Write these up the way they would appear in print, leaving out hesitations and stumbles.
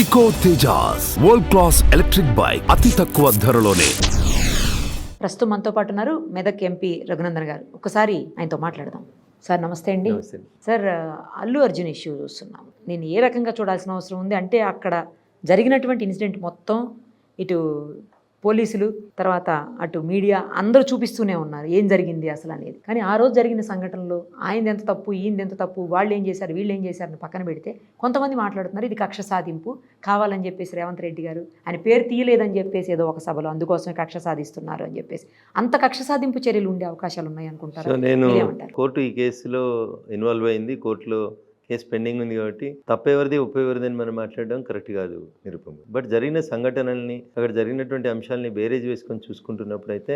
Eco Tejas world class electric bike అతి తక్కువ ధరలోనే. ప్రస్తుతం మనతో పాటు ఉన్నారు మెదక్ ఎంపీ రఘునందన్ గారు. ఒకసారి ఆయనతో మాట్లాడదాం. సార్ నమస్తే అండి. సార్, అల్లు అర్జున్ ఇష్యూ చూస్తున్నాం. నేను ఏ రకంగా చూడాల్సిన అవసరం ఉంది అంటే, అక్కడ జరిగినటువంటి ఇన్సిడెంట్ మొత్తం ఇటు పోలీసులు, తర్వాత అటు మీడియా అందరూ చూపిస్తూనే ఉన్నారు ఏం జరిగింది అసలు అనేది. కానీ ఆ రోజు జరిగిన సంఘటనలో ఆయనది ఎంత తప్పు, ఈయనది ఎంత తప్పు, వాళ్ళు ఏం చేశారు, వీళ్ళు ఏం చేశారని పక్కన పెడితే కొంతమంది మాట్లాడుతున్నారు ఇది కక్ష సాధింపు కావాలని చెప్పేసి రేవంత్ రెడ్డి గారు ఆయన పేరు తీయలేదని చెప్పేసి ఏదో ఒక సభలో అందుకోసమే కక్ష సాధిస్తున్నారు అని చెప్పేసి. అంత కక్ష సాధింపు చర్యలు ఉండే అవకాశాలు ఉన్నాయి అనుకుంటారు? నేను కోర్టు ఈ కేసులో ఇన్వాల్వ్ అయింది, కోర్టులో కేసు పెండింగ్ ఉంది కాబట్టి తప్పెవరిది ఒప్పెవరిది అని మనం మాట్లాడడం కరెక్ట్ కాదు నిరుపం. బట్ జరిగిన సంఘటనల్ని, అక్కడ జరిగినటువంటి అంశాలని బేరేజ్ వేసుకొని చూసుకుంటున్నప్పుడు అయితే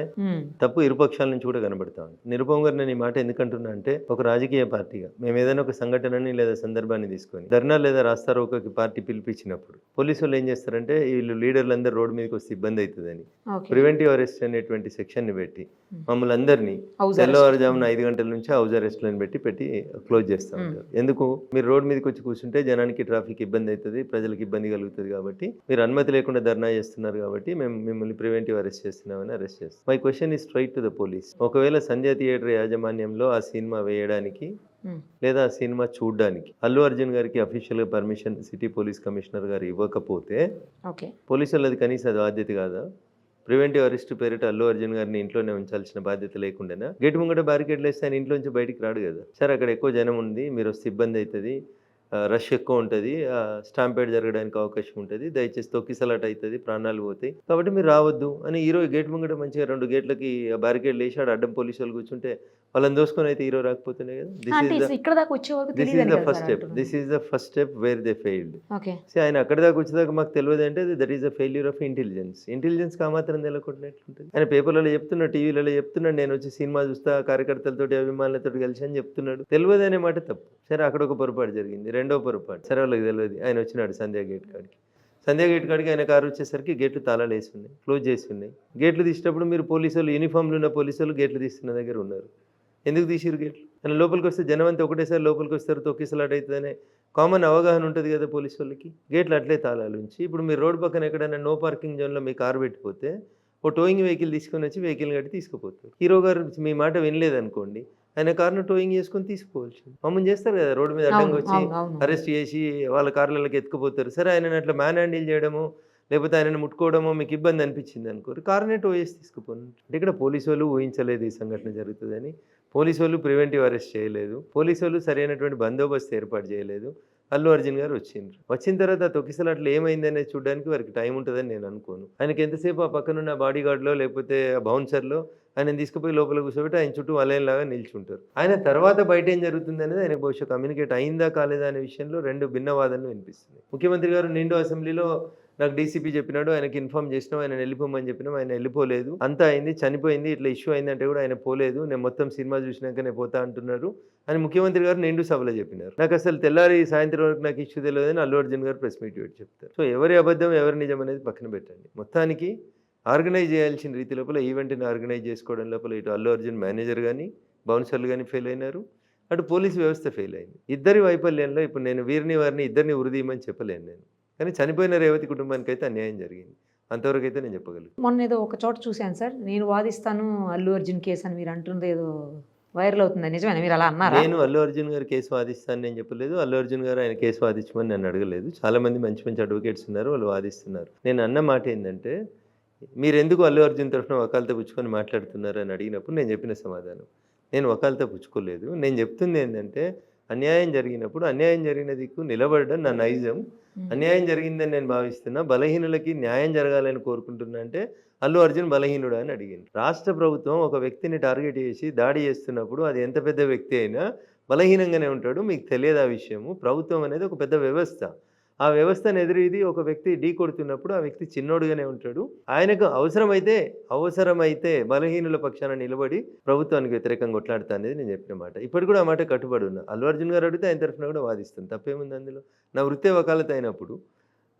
తప్పు ఇరుపక్షాల నుంచి కూడా కనబడతా ఉంది. నిరుపం గారు నేను ఈ మాట ఎందుకంటున్నా అంటే, ఒక రాజకీయ పార్టీగా మేము ఏదైనా ఒక సంఘటనని లేదా సందర్భాన్ని తీసుకొని ధర్నా లేదా రాస్తారోకోకి పార్టీ పిలిపించినప్పుడు పోలీసు వాళ్ళు ఏం చేస్తారంటే, వీళ్ళు లీడర్లందరూ రోడ్డు మీదకి వస్తే ఇబ్బంది అవుతుందని ప్రివెంటివ్ అరెస్ట్ అనేటువంటి సెక్షన్ ని పెట్టి మమ్మల్ని అందరినీ తెల్లవారుజామున 5 గంటల నుంచి హౌస్ అరెస్ట్లను పెట్టి క్లోజ్ చేస్తూ ఉంటారు. ఎందుకు? మీరు రోడ్ మీదకి వచ్చి కూర్చుంటే జనానికి ట్రాఫిక్ ఇబ్బంది అవుతుంది, ప్రజలకు ఇబ్బంది కలుగుతుంది కాబట్టి మీరు అనుమతి లేకుండా ధర్నా చేస్తున్నారు కాబట్టి మేము మిమ్మల్ని ప్రివెంటివ్ అరెస్ట్ చేస్తున్నామని అరెస్ట్ చేస్తాం. My question is straight to the police. ఒకవేళ సంధ్య థియేటర్ యాజమాన్యంలో ఆ సినిమా వేయడానికి లేదా ఆ సినిమా చూడడానికి అల్లు అర్జున్ గారికి అఫీషియల్ గా పర్మిషన్ సిటీ పోలీస్ కమిషనర్ గారు ఇవ్వకపోతే పోలీసులు అది కనీసం అది బాధ్యత కాదా? ప్రివెంటివ్ అరెస్ట్ పేరిట అల్లు అర్జున్ గారిని ఇంట్లోనే ఉంచాల్సిన బాధ్యత లేకుండా గేటు ముంగట బ్యారికేడ్లు వేస్తే ఆయన ఇంట్లోంచి బయటికి రాడు కదా. సరే, అక్కడ ఎక్కువ జనం ఉంది, మీరు వస్తే ఇబ్బంది అవుతుంది, రష్ ఎక్కువ ఉంటుంది, స్టాంపేడ్ జరగడానికి అవకాశం ఉంటుంది, దయచేసి తొక్కిసలాట అవుతుంది, ప్రాణాలు పోతాయి, కాబట్టి మీరు రావద్దు అని ఈరోజు గేట్ ముంగట మంచిగా 2 గేట్లకి బ్యారికేడ్లు వేసాడు, అడ్డం పోలీసు వాళ్ళు కూర్చుంటే వాళ్ళని దోసుకొని అయితే హీరో రాకపోతేనే కదా. This is the first step where they failed. ఆయన అక్కడి దాకా వచ్చేదాకా మాకు తెలియదు అంటే that is the failure of intelligence కా మాత్రం తెలకొట్టినట్లుంటుంది. ఆయన పేపర్లలో చెప్తున్నాడు, టీవీలలో చెప్తున్నాడు, నేను వచ్చి సినిమా చూస్తా కార్యకర్తలతోటి అభిమానులతో కలిసి అని చెప్తున్నాడు. తెలియదు అనే మాట తప్పు. సరే, అక్కడ ఒక పొరపాటు జరిగింది. రెండో పొరపాటు, సరే వాళ్ళకి తెలియదు, ఆయన వచ్చినాడు సంధ్యా గేట్ కాడికి ఆయన కారు వచ్చేసరికి గేట్లు తాళాలు వేసి ఉన్నాయి, క్లోజ్ చేసి ఉన్నాయి. గేట్లు తీసేటప్పుడు మీరు పోలీసులు, యూనిఫామ్లు ఉన్న పోలీసులు గేట్లు తీస్తున్న దగ్గర ఉన్నారు. ఎందుకు తీసిరు గేట్లు? ఆయన లోపలికి వస్తే జనం అంతా ఒకటేసారి లోపలికి వస్తారు, తొక్కిసలాట అవుతుందనే కామన్ అవగాహన ఉంటుంది కదా పోలీసు వాళ్ళకి. గేట్లు అట్లే తాళాలు ఉంచి ఇప్పుడు మీరు రోడ్డు పక్కన ఎక్కడైనా నో పార్కింగ్ జోన్లో మీ కారు పెట్టిపోతే ఓ టోయింగ్ వెహికల్ తీసుకొని వచ్చి వెహికల్ కట్టి తీసుకుపోతారు. హీరో గారు మీ మాట వినలేదనుకోండి, ఆయన కారును టోయింగ్ చేసుకొని తీసుకుపోవచ్చు. మమ్మల్ని చేస్తారు కదా, రోడ్డు మీద అడ్డంగా వచ్చి అరెస్ట్ చేసి వాళ్ళ కార్లకి ఎత్తుకుపోతారు. సరే, ఆయన అట్లా మ్యాన్ హ్యాండిల్ చేయడము లేకపోతే ఆయనను ముట్టుకోవడమో మీకు ఇబ్బంది అనిపించింది అనుకోరు, కారునే టో చేసి తీసుకుపోను. అంటే ఇక్కడ పోలీసు వాళ్ళు ఊహించలేదు ఈ సంఘటన జరుగుతుందని, పోలీసు వాళ్ళు ప్రివెంటివ్ అరెస్ట్ చేయలేదు, పోలీసు వాళ్ళు సరైనటువంటి బందోబస్తు ఏర్పాటు చేయలేదు. అల్లు అర్జున్ గారు వచ్చిన తర్వాత తొక్కిసలాట్లు ఏమైంది అనేది చూడడానికి వారికి టైం ఉంటుందని నేను అనుకోను. ఆయనకి ఎంతసేపు ఆ పక్కనున్న బాడీ గార్డ్లో లేకపోతే బౌన్సర్లో ఆయన తీసుకుపోయి లోపల కూర్చోబెట్టి ఆయన చుట్టూ వలయంలాగా నిల్చుంటారు. ఆయన తర్వాత బయట ఏం జరుగుతుంది అనేది ఆయన బహుశా కమ్యూనికేట్ అయిందా కాలేదా అనే విషయంలో 2 భిన్న వాదనలు వినిపిస్తున్నాయి. ముఖ్యమంత్రి గారు నిండు అసెంబ్లీలో నాకు డీసీపీ చెప్పినాడు, ఆయనకి ఇన్ఫార్మ్ చేసినాం, ఆయన వెళ్ళిపోమని చెప్పినాం, ఆయన వెళ్ళిపోలేదు, అంతా అయింది, చనిపోయింది, ఇట్లా ఇష్యూ అయిందంటే కూడా ఆయన పోలేదు, నేను మొత్తం సినిమా చూసినాక నేను పోతా అంటున్నారు అని ముఖ్యమంత్రి గారు నిండు సభలో చెప్పినారు. నాకు అసలు తెల్లారి సాయంత్రం వరకు నాకు ఇష్యూ తెలియదని అల్లు అర్జున్ గారు ప్రెస్ మీట్ పెట్టి చెప్తారు. సో ఎవరి అబద్ధం ఎవరి నిజం అనేది పక్కన పెట్టండి. మొత్తానికి ఆర్గనైజ్ చేయాల్సిన రీతి లోపల ఈవెంట్ని ఆర్గనైజ్ చేసుకోవడం లోపల ఇటు అల్లు అర్జున్ మేనేజర్ కానీ బౌన్సర్లు కానీ ఫెయిల్ అయినారు, అటు పోలీసు వ్యవస్థ ఫెయిల్ అయింది. ఇద్దరి వైఫల్యంలో ఇప్పుడు నేను వారిని ఇద్దరిని ఉరిదీయమని చెప్పలేను నేను, కానీ చనిపోయిన రేవతి కుటుంబానికి అయితే అన్యాయం జరిగింది, అంతవరకు అయితే నేను చెప్పగలను. మొన్న ఏదో ఒక చోట చూశాను సార్, నేను వాదిస్తాను అల్లు అర్జున్ కేసు అని మీరు అంటుంది ఏదో వైరల్ అవుతుంది, నిజమేనా? మీరు అలా అన్నారు? నేను అల్లు అర్జున్ గారు కేసు వాదిస్తాను నేను చెప్పలేదు, అల్లు అర్జున్ గారు ఆయన కేసు వాదించమని నన్ను అడగలేదు. చాలా మంది మంచి అడ్వకేట్స్ ఉన్నారు, వాళ్ళు వాదిస్తున్నారు. నేను అన్న మాట ఏంటంటే, మీరు ఎందుకు అల్లు అర్జున్ తరఫున వకాలతో పుచ్చుకొని మాట్లాడుతున్నారు అని అడిగినప్పుడు నేను చెప్పిన సమాధానం, నేను వకాలతో పుచ్చుకోలేదు, నేను చెప్తుంది ఏంటంటే అన్యాయం జరిగినప్పుడు అన్యాయం జరిగిన దిక్కు నిలబడడం నా నైజం, అన్యాయం జరిగిందని నేను భావిస్తున్నా, బలహీనులకి న్యాయం జరగాలని కోరుకుంటున్నా అంటే అల్లు అర్జున్ బలహీనుడు అని అడిగింది. రాష్ట్ర ప్రభుత్వం ఒక వ్యక్తిని టార్గెట్ చేసి దాడి చేస్తున్నప్పుడు అది ఎంత పెద్ద వ్యక్తి అయినా బలహీనంగానే ఉంటాడు, మీకు తెలియదు ఆ విషయము. ప్రభుత్వం అనేది ఒక పెద్ద వ్యవస్థ, ఆ వ్యవస్థను ఎదురీది ఒక వ్యక్తి ఢీ కొడుతున్నప్పుడు ఆ వ్యక్తి చిన్నోడుగానే ఉంటాడు. ఆయనకు అవసరమైతే బలహీనుల పక్షాన నిలబడి ప్రభుత్వానికి వ్యతిరేకంగా కొట్లాడుతా అనేది నేను చెప్పిన మాట. ఇప్పటికి కూడా ఆ మాట కట్టుబడి ఉన్నా. అల్లు అర్జున్ గారు అడిగితే ఆయన తరఫున కూడా వాదిస్తుంది, తప్పేముంది అందులో. నా వృత్తే వకాలత అయినప్పుడు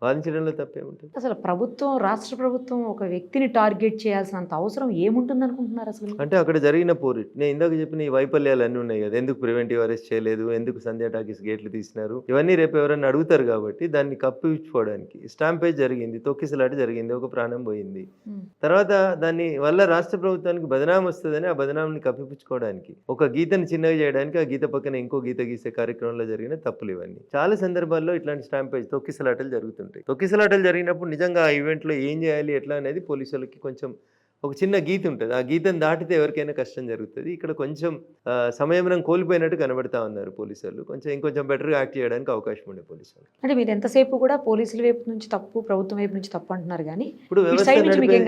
వాదించడంలో తప్పేముంటుంది? అసలు ప్రభుత్వం, రాష్ట్ర ప్రభుత్వం ఒక వ్యక్తిని టార్గెట్ చేయాల్సినంత అవసరం ఏముంటుంది అనుకుంటున్నారు అసలు? అంటే అక్కడ జరిగిన పోరిట్, నేను ఇందాక చెప్పిన ఈ వైఫల్యాలు అన్నీ ఉన్నాయి కదా, ఎందుకు ప్రివెంటివ్ అరెస్ట్ చేయలేదు, ఎందుకు సంధ్యా టాకీస్ గేట్లు తీసినారు, ఇవన్నీ రేపు ఎవరైనా అడుగుతారు కాబట్టి దాన్ని కప్పిపుచ్చుకోవడానికి స్టాంపేజ్ జరిగింది, తొక్కిసలాట జరిగింది, ఒక ప్రాణం పోయింది. తర్వాత దాన్ని వల్ల రాష్ట్ర ప్రభుత్వానికి బదనాం వస్తుందని ఆ బదనాంని కప్పిపుచ్చుకోవడానికి, ఒక గీతను చిన్నగా చేయడానికి ఆ గీత పక్కన ఇంకో గీత గీసే కార్యక్రమంలో జరిగిన తప్పులు ఇవన్నీ. చాలా సందర్భాల్లో ఇట్లాంటి స్టాంపేజ్, తొక్కిసలాటలు జరుగుతుంటాయి. తొక్కిసలాటలు జరిగినప్పుడు నిజంగా ఆ ఈవెంట్లో ఏం చేయాలి ఎట్లా అనేది పోలీసులకి కొంచెం ఒక చిన్న గీత ఉంటుంది. ఆ గీతను దాటితే ఎవరికైనా కష్టం జరుగుతుంది. ఇక్కడ కొంచెం సంయమనం కోల్పోయినట్టు కనబడతా ఉన్నారు పోలీసులు. ఇంకొంచెం బెటర్గా యాక్ట్ చేయడానికి అవకాశం ఉండే పోలీసులు. అంటే మీరు ఎంతసేపు కూడా పోలీసుల వైపు నుంచి తప్పు, ప్రభుత్వం వైపు నుంచి తప్పు అంటున్నారు, కానీ ఇప్పుడు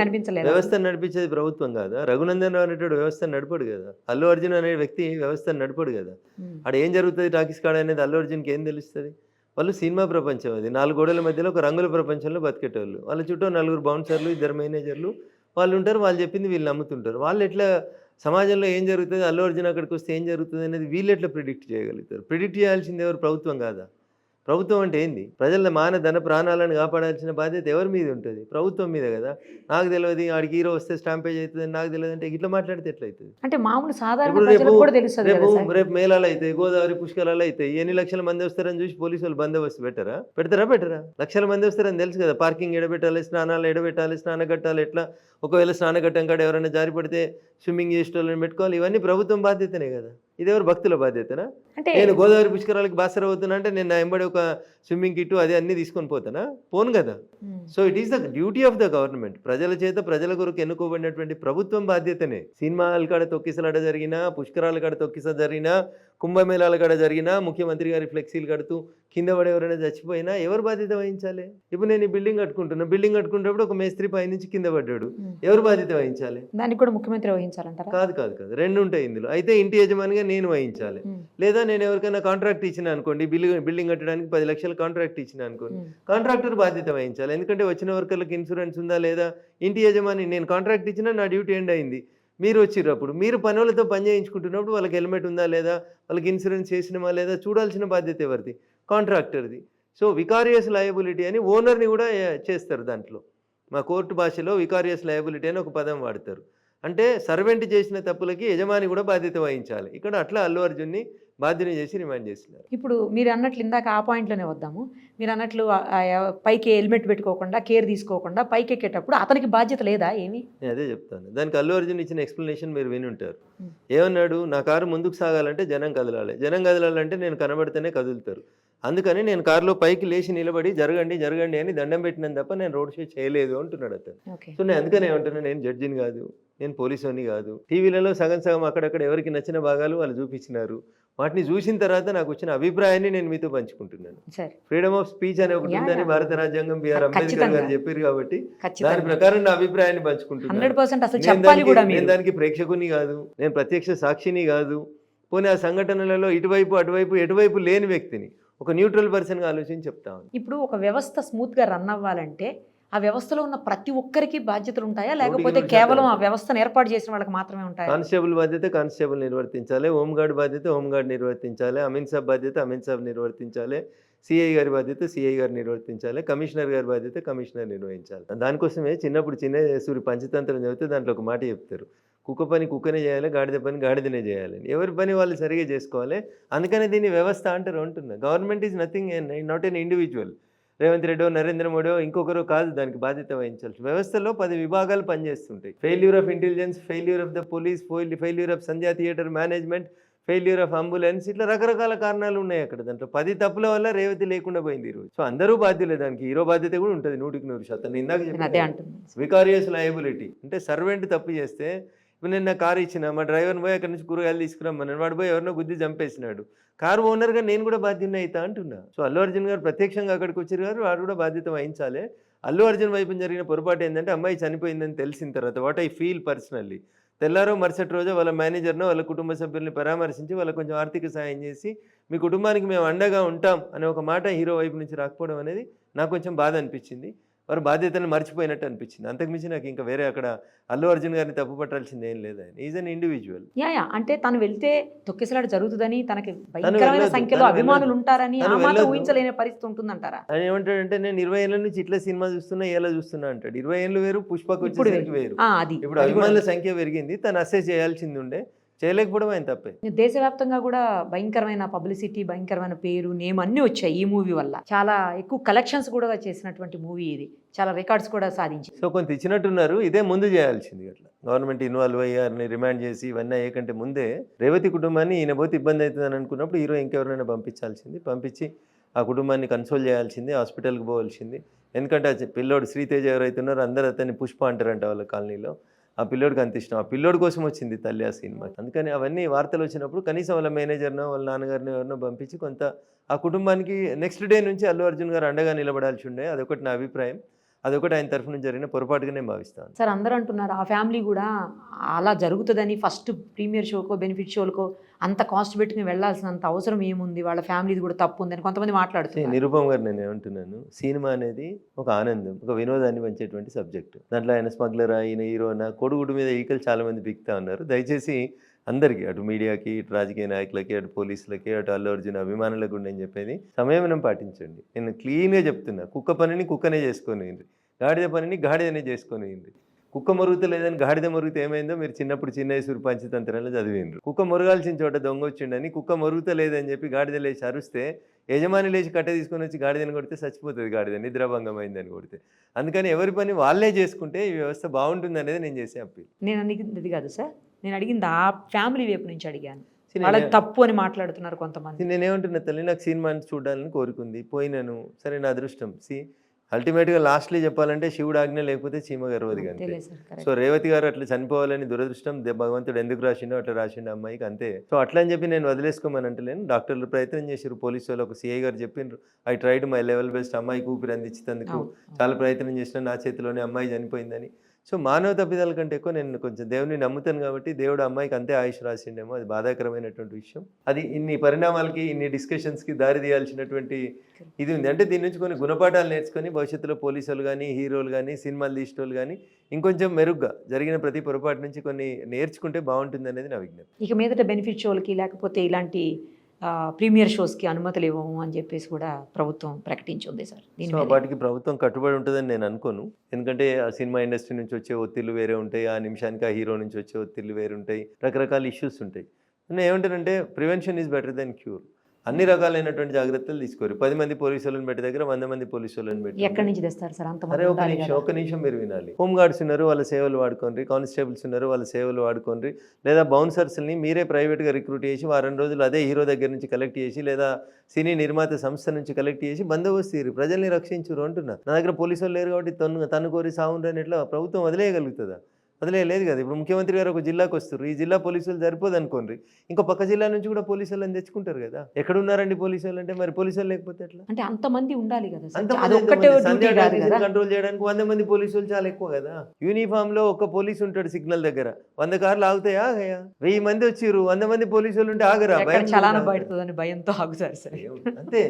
కనిపించలేదు. వ్యవస్థను నడిపించేది ప్రభుత్వం కాదా? రఘునందన్ రావు అనేటువంటి వ్యవస్థను నడపడు కదా. అల్లు అర్జున్ అనే వ్యక్తి వ్యవస్థను నడపడు కదా. అక్కడ ఏం జరుగుతుంది టాకీస్ కాడ అనేది అల్లు అర్జున్కి ఏం తెలుస్తుంది? వాళ్ళు సినిమా ప్రపంచం, అది 4 గోడల మధ్యలో ఒక రంగుల ప్రపంచంలో బతికేటోళ్ళు. వాళ్ళ చుట్టూ 4 బౌన్సర్లు, 2 మేనేజర్లు వాళ్ళు ఉంటారు. వాళ్ళు చెప్పింది వీళ్ళు నమ్ముతుంటారు. వాళ్ళు ఎట్లా సమాజంలో ఏం జరుగుతుంది, అల్లు అర్జున్ అక్కడికి వస్తే ఏం జరుగుతుంది అనేది వీళ్ళు ఎట్లా ప్రిడిక్ట్ చేయగలుగుతారు? ప్రిడిక్ట్ చేయాల్సింది ఎవరు? ప్రభుత్వం కాదా? ప్రభుత్వం అంటే ఏంది? ప్రజల ధన ప్రాణాలను కాపాడాల్సిన బాధ్యత ఎవరి మీద ఉంటుంది? ప్రభుత్వం మీద కదా. నాకు తెలియదు, ఆడికి హీరో వస్తే స్టాంపేజ్ అవుతుంది అని నాకు తెలియదు అంటే ఇట్లా మాట్లాడితే ఎట్లయితుంది? అంటే మామూలు సాధారణ రేపు మేళాలు అవుతాయి, గోదావరి పుష్కరాలు అవుతాయి, ఎన్ని లక్షల మంది వస్తారని చూసి పోలీసు వాళ్ళు బందోబస్తు పెడతారా? లక్షల మంది వస్తారని తెలుసు కదా. పార్కింగ్ ఎడబెట్టాలి, స్నానాలు ఎడబెట్టాలి, స్నానఘట్టాలు ఎట్లా, ఒకవేళ స్నానఘట్టం కాడ ఎవరైనా జారి పడితే స్విమ్మింగ్ చేసేటోళ్ళని పెట్టుకోవాలి. ఇవన్నీ ప్రభుత్వం బాధ్యతనే కదా. ఇది ఎవరు భక్తుల బాధ్యతనా? నేను గోదావరి పుష్కరాలకి బాసర అవుతున్నా అంటే నేను నా ఎంబడి ఒక స్విమ్మింగ్ కిట్ అది అన్ని తీసుకొని పోతానా? పోను కదా. So it is the duty of the government. ప్రజల చేత ప్రజల కొరకు ఎన్నుకోబడినటువంటి ప్రభుత్వం బాధ్యతనే. సినిమాల కాడ తొక్కిసలాట జరిగినా, పుష్కరాల కాడ తొక్కిస జరిగినా, కుంభమేళాల కాడ జరిగినా, ముఖ్యమంత్రి గారి ఫ్లెక్సీలు కడుతూ కింద పడి ఎవరైనా చచ్చిపోయినా ఎవరు బాధ్యత వహించాలి? ఇప్పుడు నేను ఈ బిల్డింగ్ కట్టుకుంటున్నప్పుడు ఒక మేస్త్రి పై నుంచి కింద పడ్డాడు, ఎవరు బాధ్యత వహించాలి? దానికి కూడా ముఖ్యమంత్రి వహించాలంటారా? కాదు, 2 ఉంటాయి ఇందులో. అయితే ఇంటి యజమానిగా నేను వహించాలి, లేదా నేను ఎవరికైనా కాంట్రాక్ట్ ఇచ్చిన అనుకోండి, బిల్డింగ్ కట్టడానికి 10 లక్షలు కాంట్రాక్ట్ ఇచ్చిన అనుకోండి, కాంట్రాక్టర్ బాధ్యత వహించాలి. ఎందుకంటే వచ్చిన వర్కర్లకు ఇన్సూరెన్స్ ఉందా లేదా? ఇంటి యజమాని, నేను కాంట్రాక్ట్ ఇచ్చినా నా డ్యూటీ ఎండ్ అయింది, మీరు వచ్చినప్పుడు మీరు పనులతో పని చేయించుకుంటున్నప్పుడు వాళ్ళకి హెల్మెట్ ఉందా లేదా, వాళ్ళకి ఇన్సూరెన్స్ చేసినమా లేదా చూడాల్సిన బాధ్యత ఎవరిది? కాంట్రాక్టర్ది. సో వికారియస్ లయబిలిటీ అని ఓనర్ని కూడా చేస్తారు. దాంట్లో మా కోర్టు భాషలో వికారియస్ లయబిలిటీ అని ఒక పదం వాడతారు. అంటే సర్వెంట్ చేసిన తప్పులకి యజమాని కూడా బాధ్యత వహించాలి. ఇక్కడ అట్లా అల్లు అర్జున్ని బాధ్యత చేసి రిమాండ్ చేస్తున్నారు. ఇప్పుడు మీరు అన్నట్లు ఇందాక ఆ పాయింట్లోనే వద్దాము. మీరు అన్నట్లు పైకి హెల్మెట్ పెట్టుకోకుండా, కేర్ తీసుకోకుండా పైకి ఎక్కేటప్పుడు అతనికి బాధ్యత లేదా ఏమి? నేను అదే చెప్తాను. దానికి అల్లు అర్జున్ ఇచ్చిన ఎక్స్ప్లెనేషన్ మీరు విని ఉంటారు. ఏమన్నాడు? నా కారు ముందుకు సాగాలంటే జనం కదలాలంటే నేను కనబడితేనే కదులుతారు, అందుకని నేను కారులో పైకి లేచి నిలబడి జరగండి అని దండం పెట్టినాను తప్ప నేను రోడ్ షో చేయలేదు అంటున్నాడు అతను. సో నేను అందుకనే ఏమంటున్నా, నేను జడ్జిని కాదు, నేను పోలీసుని కాదు. టీవీలలో సగం అక్కడక్కడ ఎవరికి నచ్చిన భాగాలు వాళ్ళు చూపించినారు. వాటిని చూసిన తర్వాత నాకు వచ్చిన అభిప్రాయాన్ని నేను మీతో పంచుకుంటున్నాను. ఫ్రీడమ్ ఆఫ్ స్పీచ్ అనే ఒకటి ఉందని భారత రాజ్యాంగం బిఆర్ అంబేద్కర్ గారు చెప్పారు కాబట్టి దాని ప్రకారం నా అభిప్రాయాన్ని పంచుకుంటున్నాను. నేను దానికి ప్రేక్షకుని కాదు, నేను ప్రత్యక్ష సాక్షిని కాదు. పోనీ ఆ సంఘటనలలో ఇటువైపు అటువైపు ఎటువైపు లేని వ్యక్తిని, ఒక న్యూట్రల్ పర్సన్గా ఆలోచించి చెప్తాను. ఇప్పుడు ఒక వ్యవస్థ స్మూత్గా రన్ అవ్వాలంటే ఆ వ్యవస్థలో ఉన్న ప్రతి ఒక్కరికి బాధ్యతలు ఉంటాయా, లేకపోతే కేవలం ఆ వ్యవస్థను ఏర్పాటు చేసిన వాళ్ళకి మాత్రమే ఉంటాయా? కానిస్టేబుల్ బాధ్యత కానిస్టేబుల్ నిర్వర్తించాలి, హోంగార్డ్ బాధ్యత హోంగార్డ్ నిర్వర్తించాలి, అమీన్ సాబ్ బాధ్యత అమీన్ సాబ్ నిర్వర్తించాలి, సిఐ గారి బాధ్యత సిఐ గారు నిర్వర్తించాలి, కమిషనర్ గారి బాధ్యత కమిషనర్ నిర్వహించాలి. దానికోసమే చిన్నప్పుడు చిన్న పంచతంత్రం చదివితే దాంట్లో ఒక మాట చెప్తారు, కుక్క పని కుక్కనే చేయాలి, గాడిద పని గాడిదనే చేయాలని. ఎవరి పని వాళ్ళు సరిగా చేసుకోవాలి. అందుకనే దీన్ని వ్యవస్థ అంటారు అంటున్నా. Government is nothing, not an individual. Revanth రెడ్డో, నరేంద్ర మోడో, ఇంకొకరు కాదు దానికి బాధ్యత వహించాల్సి. వ్యవస్థలో 10 విభాగాలు పనిచేస్తుంటాయి. Failure of intelligence, failure of the police, failure of Sandhya theatre management, failure of ambulance, ఇట్లా రకరకాల కారణాలు ఉన్నాయి అక్కడ. దాంట్లో 10 తప్పుల వల్ల రేవతి లేకుండా పోయింది ఈరోజు. సో అందరూ బాధ్యులే. దానికి హీరో బాధ్యత కూడా ఉంటుంది 100%. ఇందాక చెప్పాను వికారియస్ లయబిలిటీ అంటే సర్వెంట్ తప్పు చేస్తే, ఇప్పుడు నేను నా కారు ఇచ్చిన, మా డ్రైవర్ని పోయి అక్కడి నుంచి కూరగాయలు తీసుకురమ్మన్నాను, వాడు పోయి ఎవరినో గుద్ది చంపేసినాడు, కారు ఓనర్గా నేను కూడా బాధ్యత అవుతా అంటున్నా. సో అల్లు అర్జున్ గారు ప్రత్యక్షంగా అక్కడికి వచ్చారు గారు, వాడు కూడా బాధ్యత వహించాలి. అల్లు అర్జున్ వైపు జరిగిన పొరపాటు ఏంటంటే, అమ్మాయి చనిపోయిందని తెలిసిన తర్వాత వాట్ ఐ ఫీల్ పర్సనల్లీ, తెల్లారో మరుసటి రోజు వాళ్ళ మేనేజర్ను వాళ్ళ కుటుంబ సభ్యుల్ని పరామర్శించి వాళ్ళకి కొంచెం ఆర్థిక సాయం చేసి మీ కుటుంబానికి మేము అండగా ఉంటాం అనే ఒక మాట హీరో వైపు నుంచి రాకపోవడం అనేది నాకు కొంచెం బాధ అనిపించింది. వారు బాధ్యతను మర్చిపోయినట్టు అనిపించింది. అంతకుమించి నాకు ఇంకా వేరే అక్కడ అల్లు అర్జున్ గారిని తప్పు పట్టాల్సింది ఏం లేదు. ఆయన ఈజ్ అన్ ఇండివిజువల్. యా అంటే తను వెళ్తే తొక్కిసలాట జరుగుతుందని, తనకి భయంకరమైన సంఖ్యలో అభిమానులు ఉంటారని ఆ మాత్రం ఊహించలేని పరిస్థితి ఉంటుందంటారా? ఆయన ఏమంటాడంటే, నేను 20 ఏళ్ళ నుంచి ఇట్లా సినిమా చూస్తున్నా, ఎలా చూస్తున్నా అంటాడు. 20 ఏళ్ళు వేరు, పుష్పకు వచ్చేసరికి వేరు. ఇప్పుడు అభిమానుల సంఖ్య పెరిగింది, తను అసెస్ చేయాల్సింది ఉండే, చేయలేకపోవడం ఆయన తప్పే. దేశవ్యాప్తంగా కూడా భయంకరమైన పబ్లిసిటీ, భయంకరమైన పేరు, నేమ్ అన్నీ వచ్చాయి ఈ మూవీ వల్ల. చాలా ఎక్కువ కలెక్షన్స్ కూడా చేసినటువంటి మూవీ ఇది, చాలా రికార్డ్స్ కూడా సాధించింది. సో కొంత ఇచ్చినట్టున్నారు, ఇదే ముందు చేయాల్సింది. అట్లా గవర్నమెంట్ ఇన్వాల్వ్ అయ్యారని రిమాండ్ చేసి ఇవన్నీ అయ్యే కంటే ముందే రేవతి కుటుంబాన్ని ఈయన పోతే ఇబ్బంది అవుతుందని అనుకున్నప్పుడు హీరో ఇంకెవరైనా పంపించాల్సింది, పంపించి ఆ కుటుంబాన్ని కన్సోల్ చేయాల్సింది, హాస్పిటల్కి పోవాల్సింది. ఎందుకంటే ఆ పిల్లోడు శ్రీతేజ ఎవరైతే ఉన్నారో అందరూ అతన్ని పుష్ప అంటారంట వాళ్ళ కాలనీలో. ఆ పిల్లోడికి అంత ఇష్టం, ఆ పిల్లోడి కోసం వచ్చింది తల్లి ఆ సినిమా. అందుకని అవన్నీ వార్తలు వచ్చినప్పుడు కనీసం వాళ్ళ మేనేజర్నో వాళ్ళ నాన్నగారినో ఎవరినో పంపించి కొంత ఆ కుటుంబానికి నెక్స్ట్ డే నుంచి అల్లు అర్జున్ గారు అండగా నిలబడాల్సి ఉండే. అదొకటి నా అభిప్రాయం, అదొకటి ఆయన తరఫున జరిగిన పొరపాటుగానే భావిస్తాను. సార్ అందరూ అంటున్నారు ఆ ఫ్యామిలీ కూడా అలా జరుగుతుందని, ఫస్ట్ ప్రీమియర్ షోకో బెనిఫిట్ షోలకో అంత కాస్ట్ పెట్టుకుని వెళ్ళాల్సినంత అవసరం ఏముంది, వాళ్ళ ఫ్యామిలీది కూడా తప్పు ఉందని కొంతమంది మాట్లాడుతున్నారు. నిరుపమ్ గారు నేను ఏమంటున్నాను, సినిమా అనేది ఒక ఆనందం, ఒక వినోదాన్ని పంచేటువంటి సబ్జెక్టు. దాంట్లో ఆయన స్మగ్లరా, ఈయన హీరోనా, కొడుగుడు మీద ఈకలు చాలా మంది బిక్తా ఉన్నారు. దయచేసి అందరికీ, అటు మీడియాకి, ఇటు రాజకీయ నాయకులకి, అటు పోలీసులకి, అటు అల్లు అర్జున్ అభిమానులకు నేను చెప్పేది సంయమనం పాటించండి. నేను క్లీన్గా చెప్తున్నా, కుక్క పనిని కుక్కనే చేసుకొని, గాడిద పనిని గాడిదనే చేసుకొని. కుక్క మొరుగుత లేదని గాడిద మొరుగుత ఏమైందో మీరు చిన్నప్పుడు చిన్నేశ్వరి పంచతంత్రాలు చదివిండ్రు. కుక్క మొరగాల్సిన చోట దొంగ వచ్చిండని కుక్క మొరుగుత లేదని చెప్పి గాడిద లేచి అరుస్తే యజమాని లేచి కట్టె తీసుకొని వచ్చి గాడిదని కొడితే చచ్చిపోతుంది గాడిద, నిద్రాభంగం అయిందని కొడితే. అందుకని ఎవరి పని వాళ్ళే చేసుకుంటే ఈ వ్యవస్థ బాగుంటుంది అనేది నేను చేసే అప్పీల్. నేను అడిగింది కాదు సార్, నేను అడిగింది ఆ ఫ్యామిలీ వైపు నుంచి అడిగాను. వాళ్ళకి తప్పు అని మాట్లాడుతున్నారు కొంతమంది. నేనేమంటున్నా తల్లి, నాకు సినిమాని చూడాలని కోరుకుంది, పోయినాను, సరే నా అదృష్టం. అల్టిమేట్గా లాస్ట్లీ చెప్పాలంటే శివుడు ఆజ్ఞ లేకపోతే చీమ గర్వది అంతే. సో రేవతి గారు అట్లా చనిపోవాలని దురదృష్టం భగవంతుడు ఎందుకు రాసిండో అట్లా రాసిండు అమ్మాయికి, అంతే. సో అట్లా అని చెప్పి నేను వదిలేసుకోమని అంటలేను. డాక్టర్లు ప్రయత్నం చేశారు, పోలీసు వాళ్ళు, ఒక సిఐ గారు చెప్పిండ్రు, I tried my level best, అమ్మాయికి ఊపిరి అందించేందుకు చాలా ప్రయత్నం చేసిన, నా చేతిలోనే అమ్మాయి చనిపోయిందని. సో మానవ తప్పిదాల కంటే ఎక్కువ నేను కొంచెం దేవుని నమ్ముతాను కాబట్టి దేవుడు అమ్మాయికి అంతే ఆయుష్ రాసిండేమో. అది బాధాకరమైనటువంటి విషయం. అది ఇన్ని పరిణామాలకి, ఇన్ని డిస్కషన్స్కి దారి తీయాల్సినటువంటి ఇది ఉంది. అంటే దీని నుంచి కొన్ని గుణపాఠాలు నేర్చుకొని భవిష్యత్తులో పోలీసులు కానీ, హీరోలు కానీ, సినిమాలు తీసేటోళ్ళు కానీ ఇంకొంచెం మెరుగ్గా జరిగిన ప్రతి పొరపాటు నుంచి కొన్ని నేర్చుకుంటే బాగుంటుంది అనేది నా విజ్ఞప్తి. ఇక మీదట బెనిఫిట్ షోలకి లేకపోతే ఇలాంటి ప్రీమియర్ షోస్కి అనుమతులు ఇవ్వము అని చెప్పేసి కూడా ప్రభుత్వం ప్రకటించింది సార్. సో వాటికి ప్రభుత్వం కట్టుబడి ఉంటుందని నేను అనుకోను. ఎందుకంటే ఆ సినిమా ఇండస్ట్రీ నుంచి వచ్చే ఒత్తిళ్లు వేరే ఉంటాయి, ఆ నిమిషానికి ఆ హీరో నుంచి వచ్చే ఒత్తిళ్లు వేరు ఉంటాయి, రకరకాల ఇష్యూస్ ఉంటాయి. నేను ఏమంటానంటే prevention is better than cure. అన్ని రకాలైనటువంటి జాగ్రత్తలు తీసుకోరు. 10 మంది పోలీసులను పెట్టి దగ్గర 100 మంది పోలీసులను పెట్టి ఎక్కడి నుంచి తెస్తారు సార్ అంత? అరే ఒక నిమిషం మీరు వినాలి. హోమ్ గార్డ్స్ ఉన్నారు, వాళ్ళ సేవలు వాడుకోండి. కానిస్టేబుల్స్ ఉన్నారు, వాళ్ళ సేవలు వాడుకోండి. లేదా బౌన్సర్స్ని మీరే ప్రైవేట్గా రిక్రూట్ చేసి వారం రోజులు అదే హీరో దగ్గర నుంచి కలెక్ట్ చేసి, లేదా సినీ నిర్మాత సంస్థ నుంచి కలెక్ట్ చేసి బందోబస్తు తీరు, ప్రజల్ని రక్షించురు అంటున్నా. నా దగ్గర పోలీసు వాళ్ళు లేరు కాబట్టి తను కోరి సాగుండ్రని ఎట్లా ప్రభుత్వం వదిలేయగలుగుతుందా? వదిలేదు కదా. ఇప్పుడు ముఖ్యమంత్రి గారు ఒక జిల్లాకు వస్తారు, ఈ జిల్లా పోలీసులు సరిపోదు అనుకోండి, ఇంకో పక్క జిల్లా నుంచి కూడా పోలీసు వాళ్ళని తెచ్చుకుంటారు కదా. ఎక్కడ ఉన్నారండి పోలీసు వాళ్ళు అంటే? మరి పోలీసు వాళ్ళు లేకపోతే ఎట్లా? అంటే అంతమంది ఉండాలి కదా. కంట్రోల్ చేయడానికి 100 మంది పోలీసు వాళ్ళు చాలా ఎక్కువ కదా. యూనిఫామ్ లో ఒక పోలీసు ఉంటాడు సిగ్నల్ దగ్గర, 100 కార్లు ఆగుతాయా? 1000 మంది వచ్చిర్రు, 100 మంది పోలీసు వాళ్ళు ఉంటే ఆగరా? చలానా బయటదని భయంతో ఆగుతారు సార్. అంతే.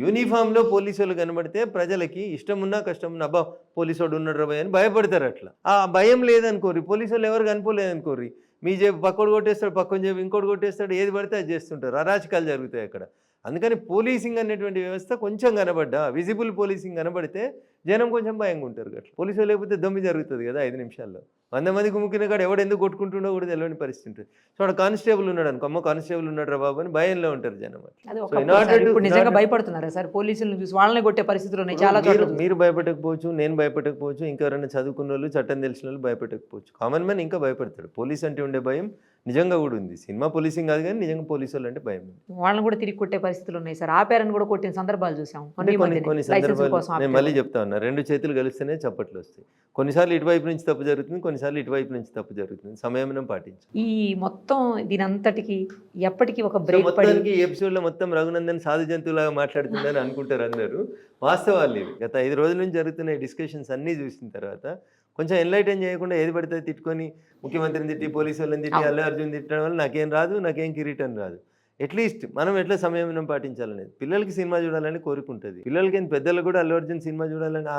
యూనిఫామ్లో పోలీసు వాళ్ళు కనబడితే ప్రజలకి ఇష్టం ఉన్నా కష్టం ఉన్నా అబ్బా పోలీసు వాడు ఉన్నాడు భయ అని భయపడతారు. అట్లా ఆ భయం లేదనుకోరి, పోలీసు వాళ్ళు ఎవరు కనిపోలేదనుకోరి, మీ జేబు పక్కడు కొట్టేస్తాడు, పక్కన జేబు ఇంకోటి కొట్టేస్తాడు, ఏది పడితే అది చేస్తుంటారు, అరాచకాలు జరుగుతాయి అక్కడ. అందుకని పోలీసింగ్ అనేటువంటి వ్యవస్థ కొంచెం కనబడ్డా, విజిబుల్ పోలీసింగ్ కనబడితే జనం కొంచెం భయంగా ఉంటారు. అట్లా పోలీసులు లేకపోతే దొమ్మి జరుగుతుంది కదా 5 నిమిషాల్లో. 100 మంది గుమ్ముకిన కాడ ఎవడు ఎందుకు కొట్టుకుంటుండో కూడా తెలియని పరిస్థితి ఉంటుంది. సో అక్కడ కానిస్టేబుల్ ఉన్నాడు అనుకో, అమ్మ కానిస్టేబుల్ ఉన్నాడు రా బాబు అని భయంలో ఉంటారు జనం. నిజంగా భయపడుతున్నారా సార్ పోలీసులను చూసి? వాళ్ళని కొట్టే పరిస్థితులు ఉన్నాయి చాలా చోట్ల. మీరు భయపెట్టకపోవచ్చు, నేను భయపెట్టకపోవచ్చు, ఇంకెవరైనా చదువుకున్న వాళ్ళు, చట్టం తెలిసిన వాళ్ళు భయపెట్టకపోవచ్చు. కామన్ మ్యాన్ ఇంకా భయపడతాడు. పోలీస్ అంటే ఉండే భయం నిజంగా కూడా ఉంది. సినిమా పోలీసింగ్ కాదు కానీ నిజంగా పోలీసు వాళ్ళు అంటే భయం. వాళ్ళని కూడా తిరిగి కొట్టే పరిస్థితులు ఉన్నాయి సార్. ఆపేరని కూడా కొట్టిన సందర్భాలు చూసాం. కొన్ని సందర్భాలు నేను మళ్ళీ చెప్తా ఉన్నా, 2 చేతులు కలిస్తేనే చప్పట్లు వస్తాయి. కొన్నిసార్లు ఇటువైపు నుంచి తప్పు జరుగుతుంది, కొన్నిసార్లు ఇటువైపు నుంచి తప్పు జరుగుతుంది. సమయం పాటించు. ఈ మొత్తం దీనంతటికి ఎప్పటికీ ఒక బ్రేక్ మొత్తానికి ఈ ఎపిసోడ్ లో మొత్తం రఘునందన్ సాధు జంతువులాగా మాట్లాడుతుందని అనుకుంటారు అందరూ. వాస్తవాలు ఇవి. గత 5 రోజుల నుంచి జరుగుతున్న డిస్కషన్స్ అన్నీ చూసిన తర్వాత కొంచెం ఎన్లైటన్ చేయకుండా ఏది పడితే తిట్టుకొని ముఖ్యమంత్రిని తిట్టి, పోలీసు వాళ్ళని తిట్టి, అల్లు అర్జున్ తిట్టడం వల్ల నాకేం రాదు, నాకేం కిరీటం రాదు. అట్లీస్ట్ మనం ఎట్లా సంయమనం పాటించాలనేది. పిల్లలకి సినిమా చూడాలని కోరిక ఉంటుంది, పిల్లలకి పెద్దలకు కూడా అల్లు అర్జున్ సినిమా చూడాలని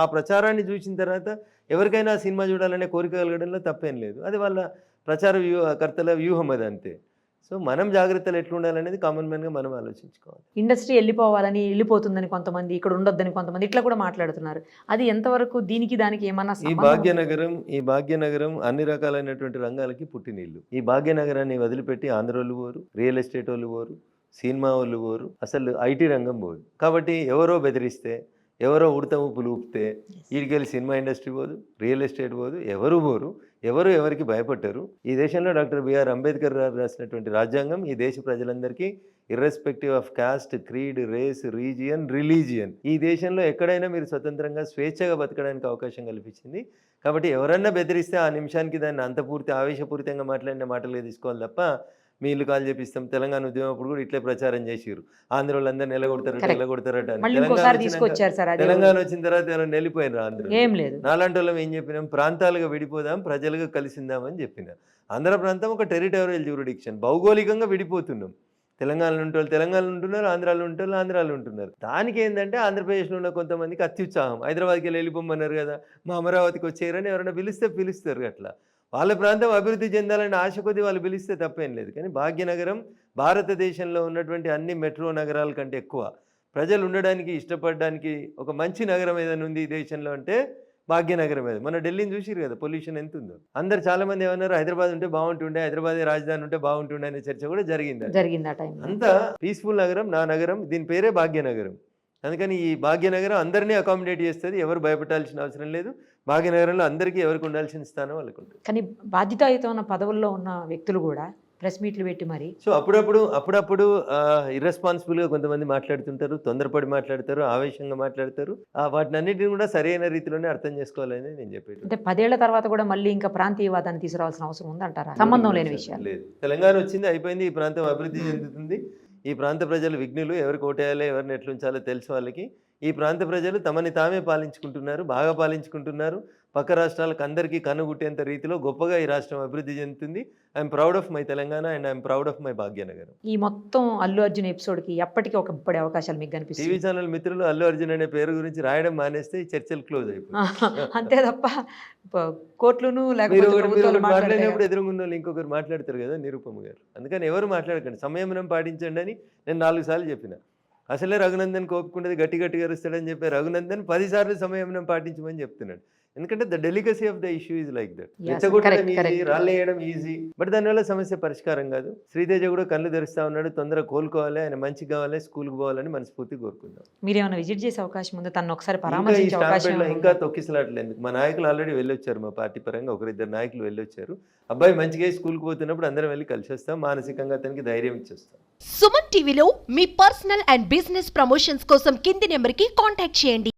ఆ ప్రచారాన్ని చూసిన తర్వాత ఎవరికైనా ఆ సినిమా చూడాలనే కోరిక కలగడంలో తప్పేం లేదు. అది వాళ్ళ ప్రచార కర్తల వ్యూహం అది అంతే. సో మనం జాగ్రత్తలు ఎట్లా ఉండాలనేది కామన్ మ్యాన్గా మనం ఆలోచించుకోవాలి. ఇండస్ట్రీ వెళ్ళిపోతుందని కొంతమంది, ఇక్కడ ఉండొద్దని కొంతమంది ఇట్లా కూడా మాట్లాడుతున్నారు. అది ఎంతవరకు దీనికి దానికి ఏమన్నా ఈ భాగ్యనగరం అన్ని రకాలైనటువంటి రంగాలకి పుట్టినీళ్ళు. ఈ భాగ్యనగరాన్ని వదిలిపెట్టి ఆంధ్రోళ్ళు పోరు, రియల్ ఎస్టేట్ వాళ్ళు పోరు, సినిమా వాళ్ళు పోరు, అసలు ఐటీ రంగం పోదు. కాబట్టి ఎవరో బెదిరిస్తే, ఎవరో ఉడత ఊపులు ఊపితే వీడికెళ్ళి సినిమా ఇండస్ట్రీ పోదు, రియల్ ఎస్టేట్ పోదు, ఎవరు పోరు, ఎవరు ఎవరికి భయపడ్డారు. ఈ దేశంలో డాక్టర్ బిఆర్ అంబేద్కర్ గారు రాసినటువంటి రాజ్యాంగం ఈ దేశ ప్రజలందరికీ irrespective of caste, creed, race, religion ఈ దేశంలో ఎక్కడైనా మీరు స్వతంత్రంగా స్వేచ్ఛగా బతకడానికి అవకాశం కల్పించింది. కాబట్టి ఎవరన్నా బెదిరిస్తే ఆ నిమిషానికి దాన్ని అంత ఆవేశపూరితంగా మాట్లాడిన మాటలుగా తీసుకోవాలి తప్ప మీ ఇల్లు కాల్ చేపిస్తాం. తెలంగాణ ఉద్యమం అప్పుడు కూడా ఇట్లే ప్రచారం చేసిరు, ఆంధ్రోళ్ళందరూ నిలగొడతారట. తెలంగాణ వచ్చిన తర్వాత ఎవరైనా వెళ్ళిపోయినారు ఆంధ్ర? ఏం లేదు. నాలాంటి వాళ్ళం ఏం చెప్పినాం, ప్రాంతాలుగా విడిపోదాం, ప్రజలుగా కలిసిందామని చెప్పిన. ఆంధ్ర ప్రాంతం ఒక టెరిటోరియల్ జ్యూరిడిక్షన్, భౌగోళికంగా విడిపోతున్నాం. తెలంగాణలో ఉంటే తెలంగాణలో ఉంటున్నారు, ఆంధ్రాలో ఉంటే ఆంధ్రాలో ఉంటున్నారు. దానికి ఏంటంటే ఆంధ్రప్రదేశ్లో ఉన్న కొంతమందికి అత్యుత్సాహం, హైదరాబాద్కి వెళ్ళి వెళ్ళిపోమన్నారు కదా, మా అమరావతికి వచ్చేయరని ఎవరైనా పిలుస్తారు. అట్లా వాళ్ళ ప్రాంతం అభివృద్ధి చెందాలని ఆశ కొద్దీ వాళ్ళు పిలిస్తే తప్పేం లేదు. కానీ భాగ్యనగరం భారతదేశంలో ఉన్నటువంటి అన్ని మెట్రో నగరాల కంటే ఎక్కువ ప్రజలు ఉండడానికి ఇష్టపడడానికి ఒక మంచి నగరం ఏదైనా ఉంది ఈ దేశంలో అంటే భాగ్యనగరం. అది మన ఢిల్లీని చూసిరు కదా, పొల్యూషన్ ఎంత ఉందో. అందరు చాలా మంది ఏమన్నారు, హైదరాబాద్ ఉంటే బాగుంటుండే, హైదరాబాద్ రాజధాని ఉంటే బాగుంటుండే అనే చర్చ కూడా జరిగింది. అంతా పీస్ఫుల్ నగరం, నా నగరం, దీని పేరే భాగ్యనగరం. అందుకని ఈ భాగ్యనగరం అందరినీ అకామిడేట్ చేస్తుంది, ఎవరు భయపెట్టాల్సిన అవసరం లేదు. భాగ్యనగరంలో అందరికీ ఎవరికి ఉండాల్సిన స్థానం వాళ్ళకు ఉంటుంది. కానీ బాధ్యతాయుత ఉన్న పదవుల్లో ఉన్న వ్యక్తులు కూడా ప్రెస్ మీట్లు పెట్టి మరి సో అప్పుడప్పుడు ఇర్రెస్పాన్సిబుల్గా కొంతమంది మాట్లాడుతుంటారు, తొందరపడి మాట్లాడతారు, ఆవేశంగా మాట్లాడతారు. వాటిని అన్నింటినీ కూడా సరైన రీతిలోనే అర్థం చేసుకోవాలని నేను చెప్పేది. అంటే 10 ఏళ్ల తర్వాత కూడా మళ్ళీ ఇంకా ప్రాంతీయవాదాన్ని తీసుకురావాల్సిన అవసరం ఉందంటారా? సంబంధం లేని విషయం లేదు. తెలంగాణ వచ్చింది, అయిపోయింది, ఈ ప్రాంతం అభివృద్ధి చెందుతుంది. ఈ ప్రాంత ప్రజలు విఘ్నులు, ఎవరికి ఓటేయాలో ఎవరిని ఎట్లుంచాలో తెలుసు వాళ్ళకి. ఈ ప్రాంత ప్రజలు తమని తామే పాలించుకుంటున్నారు, బాగా పాలించుకుంటున్నారు. పక్క రాష్ట్రాలకు అందరికీ కనుగుట్టేంత రీతిలో గొప్పగా ఈ రాష్ట్రం అభివృద్ధి చెందుతుంది. I'm proud of my Telangana and I'm proud of my Bhagyanagaram. ఈ మొత్తం అల్లు అర్జున్ ఎపిసోడ్కి ఎప్పటికీ ఒక పడే అవకాశాలు మీకు కనిపిస్తాయి? టీవీ ఛానల్ మిత్రులు అల్లు అర్జున్ అనే పేరు గురించి రాయడం మానేస్తే ఈ చర్చలు క్లోజ్ అయిపోయి అంతే తప్ప కోర్టులను మాట్లాడినప్పుడు ఎదురుగున్న వాళ్ళు ఇంకొకరు మాట్లాడతారు కదా, నిరుపమ గారు. అందుకని ఎవరు మాట్లాడకండి, సంయమనం పాటించండి అని నేను 4 సార్లు చెప్పిన. అసలే రఘునందన్ కోపుకుండేది గట్టిగా అరుస్తాడని చెప్పి రఘునందన్ 10 సార్లు సంయమనం పాటించమని చెప్తున్నాడు. ఎందుకంటే the delicacy of the issue is like that. రెచ్చగొట్టడం ఈజీ, రాళ్ళేయడం ఈజీ, బట్ దానివల్ల సమస్య పరిష్కారం కాదు. శ్రీతేజ కూడా కళ్ళు తెరుస్తా ఉన్నాడు, తొందరగా కోలుకోవాలి, ఆయన మంచి కావాలి, స్కూల్కి పోవాలని మనస్ఫూర్తి కోరుకుందాం. మీరేమైనా విజిట్ చేసే అవకాశం ఉందో, తను ఒకసారి పరామర్శించే అవకాశం? ఇంకా తొక్కిసలాట్లేదు. మా నాయకులు ఆల్రెడీ వెళ్ళొచ్చారు, మా పార్టీ పరంగా 1-2 నాయకులు వెళ్ళొచ్చారు. అబ్బాయి మంచిగా స్కూల్కి పోతున్నప్పుడు అందరం వెళ్ళి కలిసి వస్తాం, మానసికంగా అతనికి ధైర్యం ఇచ్చేస్తాం. సుమన్ టీవీలో మీ పర్సనల్ అండ్ బిజినెస్ ప్రమోషన్స్ కోసం కింది నెంబర్కి కాంటాక్ట్ చేయండి.